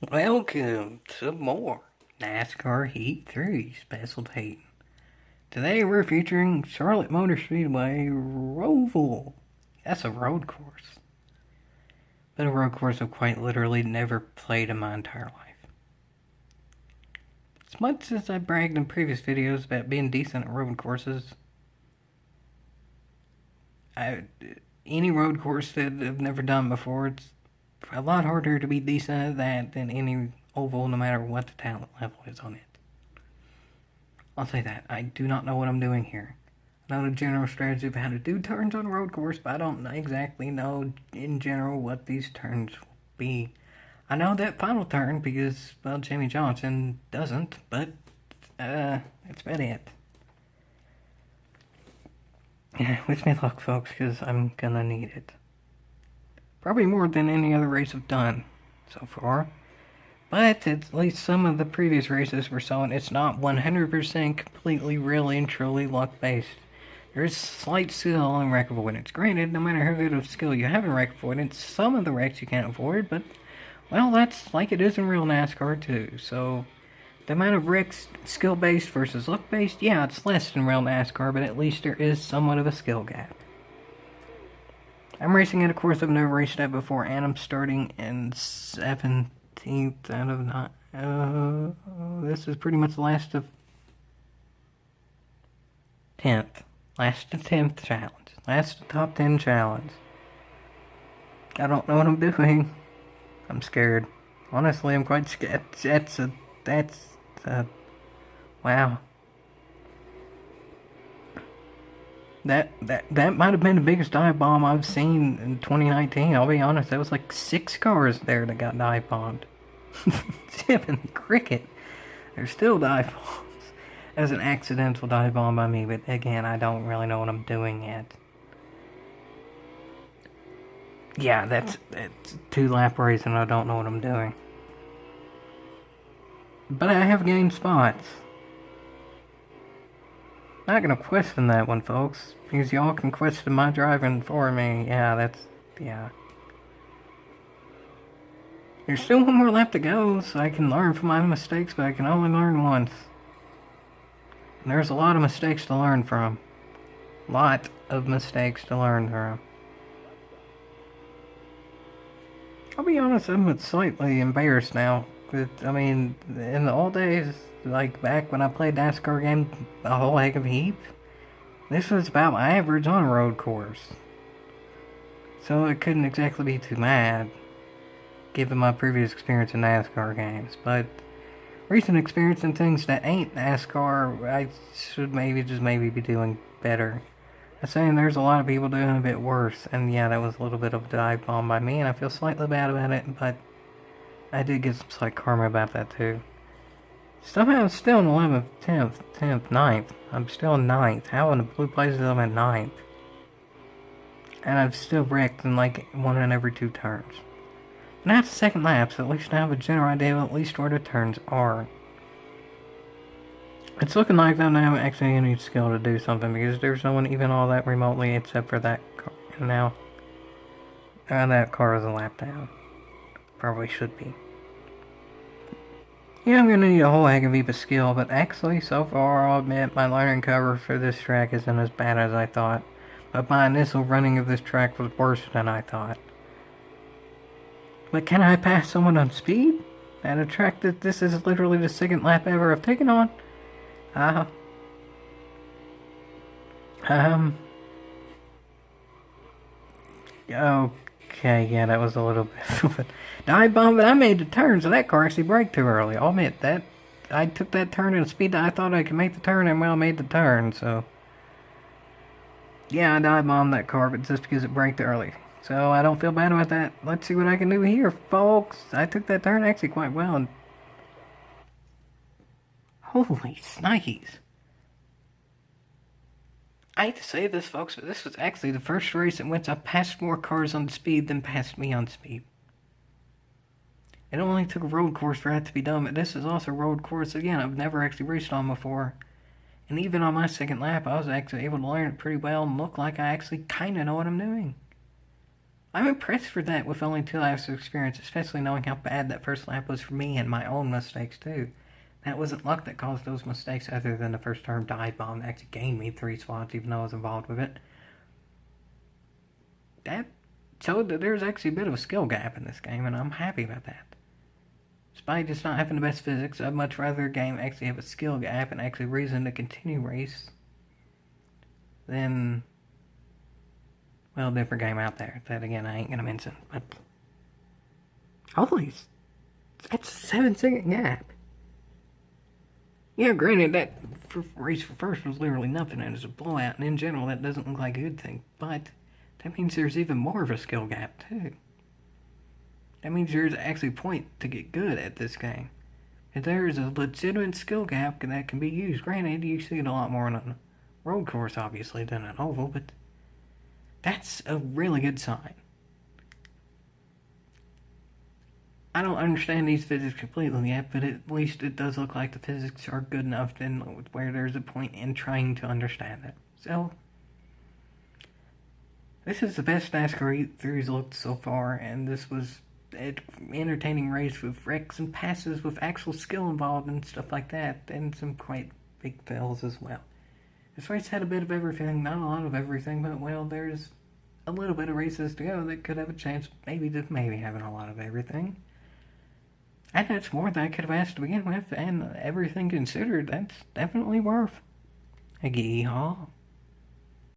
Welcome to more NASCAR Heat 3 Special Heat. Today we're featuring Charlotte Motor Speedway Roval. That's a road course. But a road course I've quite literally never played in my entire life. As much as I bragged in previous videos about being decent at road courses, any road course that I've never done before, it's a lot harder to be decent at that than any oval, no matter what the talent level is on it. I'll say that. I do not know what I'm doing here. I know the general strategy of how to do turns on a road course, but I don't exactly know in general what these turns will be. I know that final turn because, well, Jamie Johnson doesn't, but that's about it. Yeah, wish me luck, folks, because I'm gonna need it. Probably more than any other race I've done so far. But at least some of the previous races we're showing, it's not 100% completely, really, and truly luck-based. There is slight skill in wreck avoidance. Granted, no matter how good of skill you have in wreck avoidance, some of the wrecks you can't avoid, but, well, that's like it is in real NASCAR, too. So, the amount of wrecks skill-based versus luck-based, yeah, it's less than real NASCAR, but at least there is somewhat of a skill gap. I'm racing at a course I've never raced at before, and I'm starting in 17th out of 9. This is pretty much the last of 10th. Last of 10th challenge. Last of top 10 challenge. I don't know what I'm doing. I'm scared. Honestly, I'm quite scared. Wow. That might have been the biggest dive bomb I've seen in 2019. I'll be honest, there was like 6 cars there that got dive bombed. Chip and Cricket. There's still dive bombs. That was an accidental dive bomb by me, but again, I don't really know what I'm doing yet. Yeah, that's 2-lap race and I don't know what I'm doing. But I have gained spots. Not gonna question that one, folks, because y'all can question my driving for me. Yeah. There's still one more lap to go, so I can learn from my mistakes, but I can only learn once. And there's a lot of mistakes to learn from. Lot of mistakes to learn from. I'll be honest, I'm slightly embarrassed now. I mean, in the old days, like back when I played NASCAR games a whole heck of a heap, this was about my average on a road course. So it couldn't exactly be too mad, given my previous experience in NASCAR games. But recent experience in things that ain't NASCAR, I should maybe be doing better. I'm saying there's a lot of people doing a bit worse, and yeah, that was a little bit of a dive bomb by me, and I feel slightly bad about it, but I did get some slight karma about that too. Somehow I'm still in 11th, 10th, 9th. I'm still in 9th. How in the blue places I'm at 9th? And I've still wrecked in like 1 in every 2 turns. And that's the second lap, so at least I have a general idea of at least where the turns are. It's looking like that I actually need skill to do something, because there's no one even all that remotely except for that car. And now, that car is a lap down. Probably should be. Yeah, I'm gonna need a whole heck of a heap of skill, but actually, so far, I'll admit, my learning curve for this track isn't as bad as I thought. But my initial running of this track was worse than I thought. But can I pass someone on speed? At a track that this is literally the second lap ever I've taken on? Okay, yeah, that was a little bit of a dive bomb, but I made the turn, so that car actually braked too early. I'll admit that. I took that turn at a speed that I thought I could make the turn, and well, I made the turn, so. Yeah, I dive bombed that car, but just because it braked early. So I don't feel bad about that. Let's see what I can do here, folks. I took that turn actually quite well, and holy snikes. I hate to say this, folks, but this was actually the first race in which I passed more cars on speed than passed me on speed. It only took a road course for that to be done, but this is also a road course, again, I've never actually raced on before. And even on my second lap, I was actually able to learn it pretty well and look like I actually kind of know what I'm doing. I'm impressed for that with only 2 laps of experience, especially knowing how bad that first lap was for me and my own mistakes too. That wasn't luck that caused those mistakes, other than the first turn dive bomb that actually gained me 3 spots, even though I was involved with it. That showed that there's actually a bit of a skill gap in this game, and I'm happy about that. Despite just not having the best physics, I'd much rather a game actually have a skill gap and actually reason to continue race than, well, a different game out there that, again, I ain't gonna mention. But holy, that's a 7-second gap. Yeah, granted, that race for first was literally nothing, and it's a blowout, and in general, that doesn't look like a good thing. But that means there's even more of a skill gap, too. That means there's actually a point to get good at this game. If there is a legitimate skill gap that can be used, granted, you see it a lot more on a road course, obviously, than an oval, but that's a really good sign. I don't understand these physics completely yet, but at least it does look like the physics are good enough then where there's a point in trying to understand it. So, this is the best NASCAR E3's looked so far, and this was an entertaining race with wrecks and passes with actual skill involved and stuff like that, and some quite big fails as well. This race had a bit of everything, not a lot of everything, but well, there's a little bit of races to go that could have a chance maybe having a lot of everything. And that's more than I could have asked to begin with, and everything considered, that's definitely worth a gee haul.